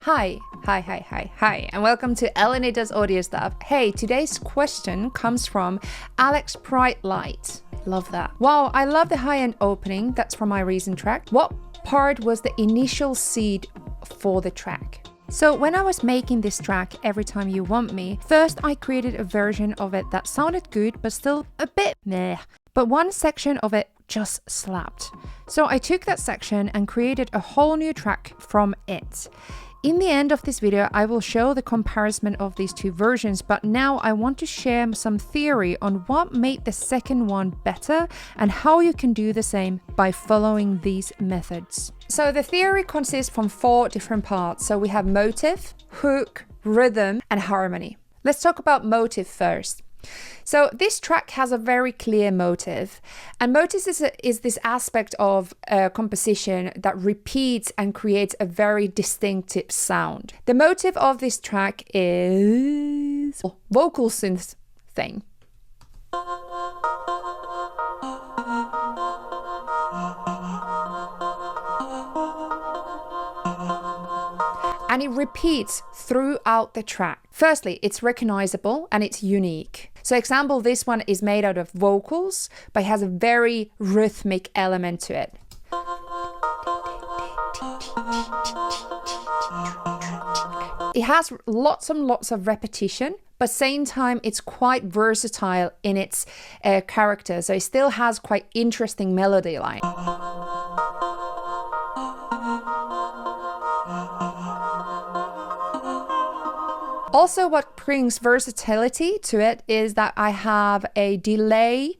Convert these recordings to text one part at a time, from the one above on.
Hi, and welcome to Eleni Does Audio Stuff. Hey, today's question comes from Alex Brightlight. Love that. Wow, I love the high-end opening. That's from my recent track. What part was the initial seed for the track? So when I was making this track, Every Time You Want Me, first I created a version of it that sounded good, but still a bit meh. But one section of it just slapped. So I took that section and created a whole new track from it. In the end of this video, I will show the comparison of these two versions, but now I want to share some theory on what made the second one better and how you can do the same by following these methods. So the theory consists from 4 different parts. So we have motive, hook, rhythm, and harmony. Let's talk about motive first. So this track has a very clear motive, and motive is this aspect of composition that repeats and creates a very distinctive sound. The motive of this track is vocal synth thing. And it repeats throughout the track. Firstly, it's recognizable and it's unique. So example, this one is made out of vocals, but it has a very rhythmic element to it. It has lots and lots of repetition, but same time it's quite versatile in its character. So it still has quite interesting melody line. Also, what brings versatility to it is that I have a delay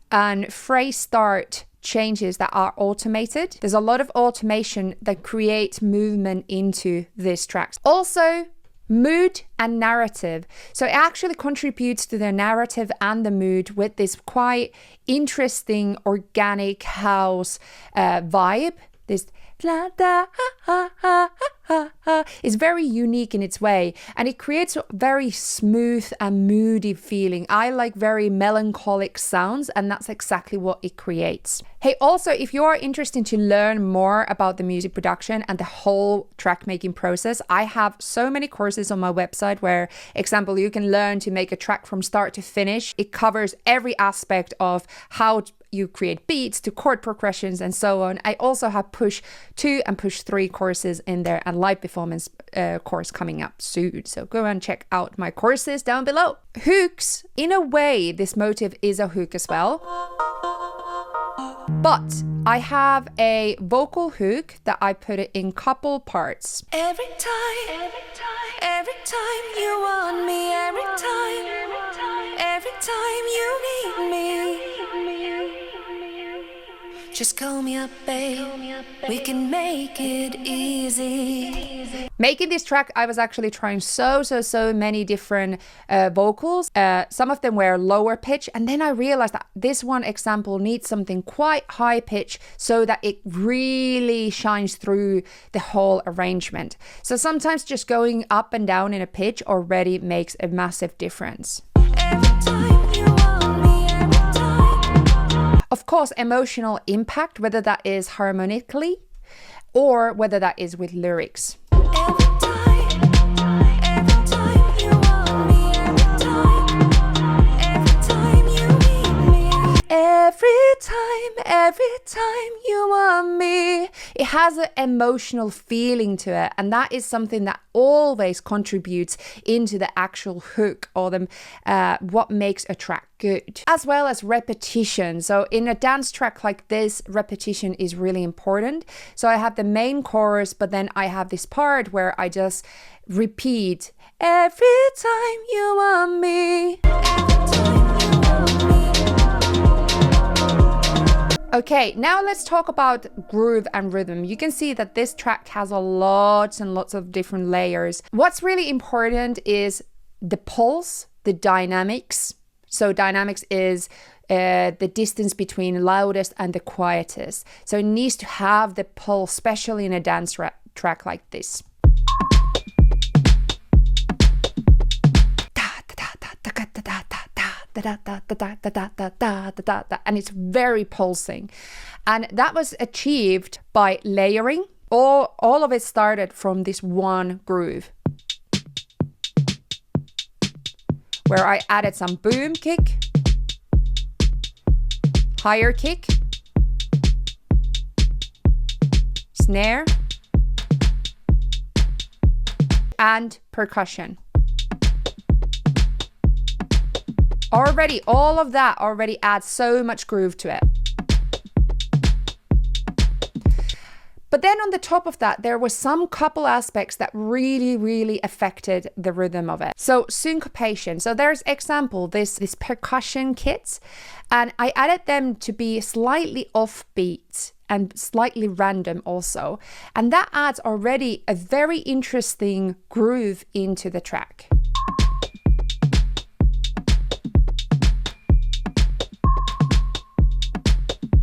and phrase start changes that are automated. There's a lot of automation that creates movement into this track. Also, mood and narrative. So it actually contributes to the narrative and the mood with this quite interesting organic house vibe. This is very unique in its way, and it creates a very smooth and moody feeling. I like very melancholic sounds, and that's exactly what it creates. Hey, also, if you are interested to learn more about the music production and the whole track making process, I have so many courses on my website where, example, you can learn to make a track from start to finish. It covers every aspect of how you create beats to chord progressions and so on. I also have push 2 and push 3 courses in there and live performance course coming up soon. So go and check out my courses down below. Hooks, in a way, this motive is a hook as well. But I have a vocal hook that I put it in couple parts. Every time you want me, every time you need me. Just call me up, babe. We can make it easy. Making this track, I was actually trying so many different vocals. Some of them were lower pitch, and then I realized that this one example needs something quite high pitch so that it really shines through the whole arrangement. So sometimes just going up and down in a pitch already makes a massive difference. Every time you want me, every time. Of course, emotional impact, whether that is harmonically or whether that is with lyrics. Every time you want me. It has an emotional feeling to it, and that is something that always contributes into the actual hook or the what makes a track good, as well as repetition. So in a dance track like this, repetition is really important. So I have the main chorus, but then I have this part where I just repeat every time you want me. Every time you want me. Okay, now let's talk about groove and rhythm. You can see that this track has a lots and lots of different layers. What's really important is the pulse, the dynamics. So dynamics is the distance between loudest and the quietest. So it needs to have the pulse, especially in a dance track like this. And it's very pulsing, and that was achieved by layering all of it started from this one groove, where I added some boom kick, higher kick, snare, and percussion. Already, all of that already adds so much groove to it. But then on the top of that, there was some couple aspects that really affected the rhythm of it. So syncopation. So there's example, this percussion kits, and I added them to be slightly offbeat and slightly random also. And that adds already a very interesting groove into the track.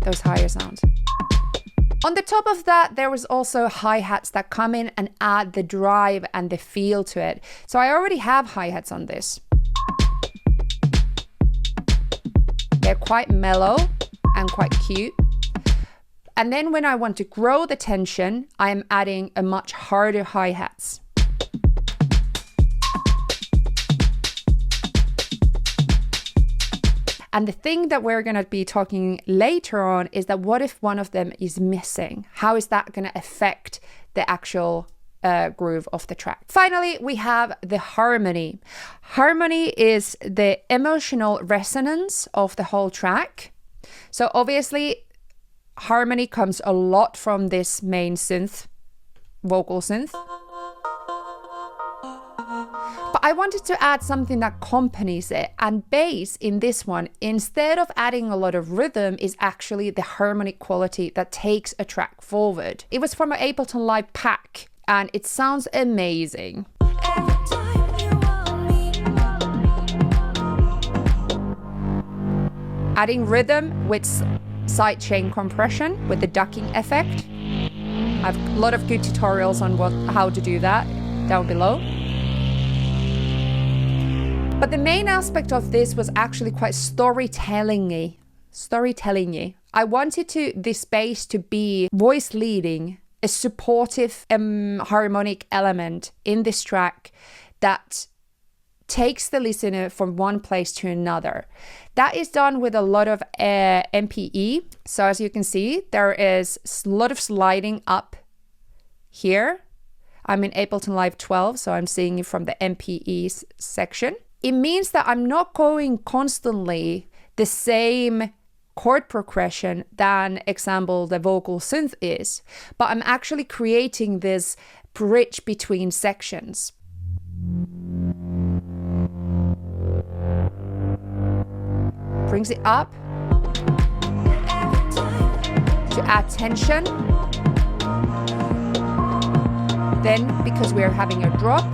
Those higher sounds. On the top of that, there was also hi-hats that come in and add the drive and the feel to it. So I already have hi-hats on this. They're quite mellow and quite cute. And then when I want to grow the tension, I am adding a much harder hi-hats. And the thing that we're going to be talking later on is that what if one of them is missing? How is that going to affect the actual groove of the track? Finally, we have the harmony. Harmony is the emotional resonance of the whole track. So obviously, harmony comes a lot from this main synth, vocal synth. But I wanted to add something that accompanies it, and bass in this one, instead of adding a lot of rhythm, is actually the harmonic quality that takes a track forward. It was from an Ableton Live pack, and it sounds amazing. Adding rhythm with sidechain compression with the ducking effect. I have a lot of good tutorials on how to do that down below. But the main aspect of this was actually quite storytelling-y. I wanted this bass to be voice leading, a supportive harmonic element in this track that takes the listener from one place to another. That is done with a lot of MPE. So as you can see, there is a lot of sliding up here. I'm in Ableton Live 12, so I'm seeing it from the MPE section. It means that I'm not going constantly the same chord progression than, example, the vocal synth is, but I'm actually creating this bridge between sections. Brings it up to add tension. Then, because we are having a drop,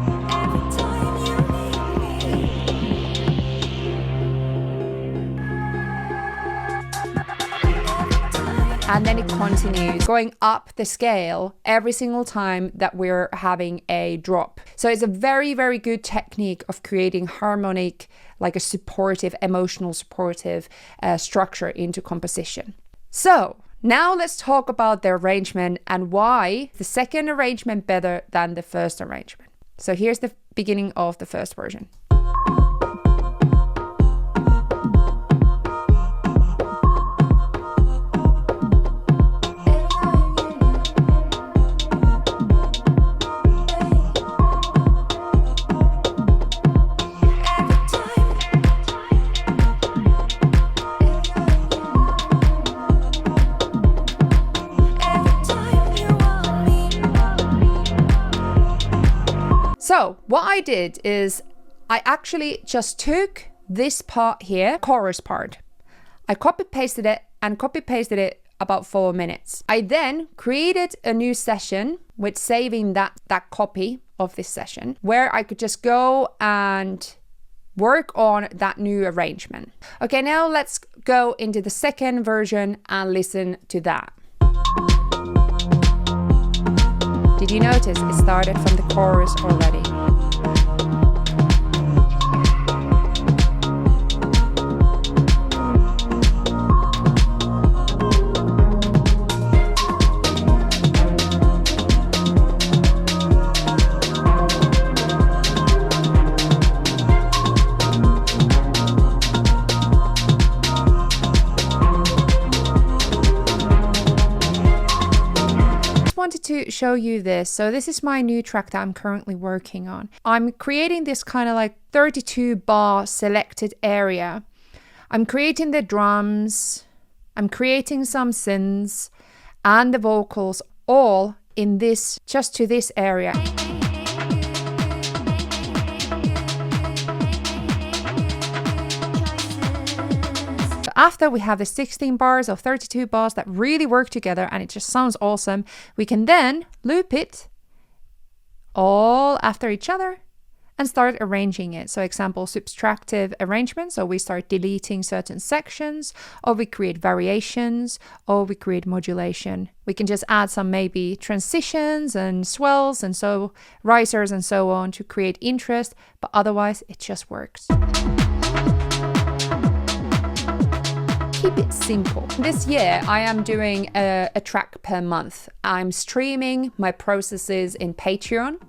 and then it continues going up the scale every single time that we're having a drop. So it's a very, very good technique of creating harmonic, like a supportive, emotional supportive structure into composition. So now let's talk about the arrangement and why the second arrangement better than the first arrangement. So here's the beginning of the first version. So what I did is I actually just took this part here, chorus part. I copy pasted it about 4 minutes. I then created a new session with saving that copy of this session where I could just go and work on that new arrangement. Okay, now let's go into the second version and listen to that. Did you notice it started from the chorus already? to show you this. So this is my new track that I'm currently working on. I'm creating this kind of like 32 bar selected area. I'm creating the drums, I'm creating some synths and the vocals all in this, just to this area. After we have the 16 bars of 32 bars that really work together and it just sounds awesome, we can then loop it all after each other and start arranging it. So example, subtractive arrangement. So we start deleting certain sections, or we create variations, or we create modulation. We can just add some maybe transitions and swells and so risers and so on to create interest, but otherwise it just works. Keep it simple. This year, I am doing a track per month. I'm streaming my processes in Patreon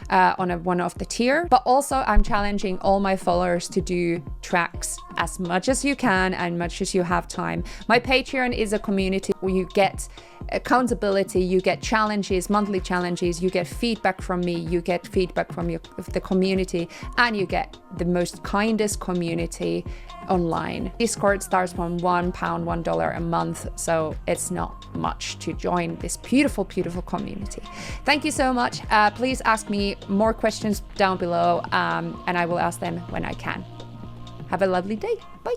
on one of the tier, but also I'm challenging all my followers to do tracks as much as you can and much as you have time. My Patreon is a community where you get accountability, you get challenges, monthly challenges, you get feedback from me, you get feedback from the community, and you get the most kindest community online. Discord starts from £1, $1 a month, so it's not much to join this beautiful, beautiful community. Thank you so much. Please ask me more questions down below, and I will ask them when I can. Have a lovely day. Bye.